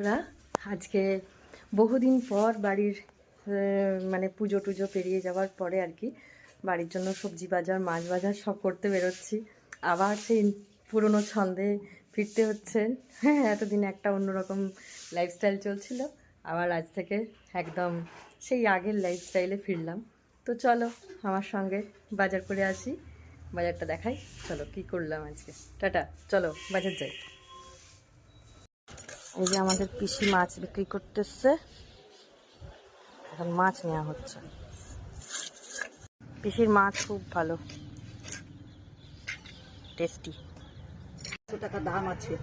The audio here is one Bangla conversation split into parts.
বন্ধুরা, আজকে বহুদিন পর বাড়ির মানে পুজো টুজো পেরিয়ে যাওয়ার পরে আর কি বাড়ির জন্য সবজি বাজার মাছ বাজার সব করতে বেরোচ্ছি। আবার সেই পুরনো ছন্দে ফিরতে হচ্ছে। হ্যাঁ, এতদিন একটা অন্যরকম লাইফস্টাইল চলছিল, আবার আজ থেকে একদম সেই আগের লাইফস্টাইলে ফিরলাম। তো চলো আমার সঙ্গে বাজার করে আসি, বাজারটা দেখাই। চলো কি করলাম আজকে। টাটা, চলো বাজার যাই। এই যে আমাদের পিসি মাছ বিক্রি করতেছে, এখন মাছ নেওয়া হচ্ছে। পিসির মাছ খুব ভালো, টেস্টি। টাকা দাম আছে।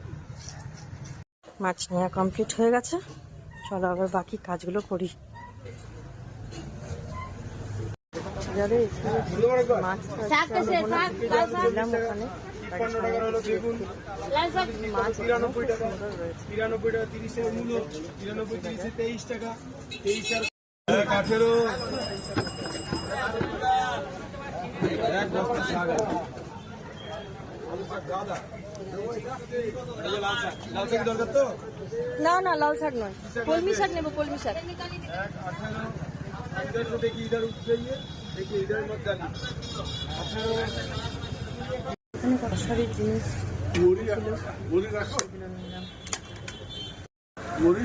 মাছ নেওয়া কমপ্লিট হয়ে গেছে, চলো আবার বাকি কাজগুলো করি। মাছ দিলাম ওখানে, মাছ 93 টাকা 30 টাকা মূল্য, 93 30 23 টাকা 23 টাকা এক বস্তা শাক লাল শাক দরকার তো? না না, লাল শাক নয়, কলমি শাক নেবো, কলমি শাক। देखिए इधर उठ जाइए, देखिए इधर मत डालिए। এখানে কষারির জিনিস मुड़ी मुड़ी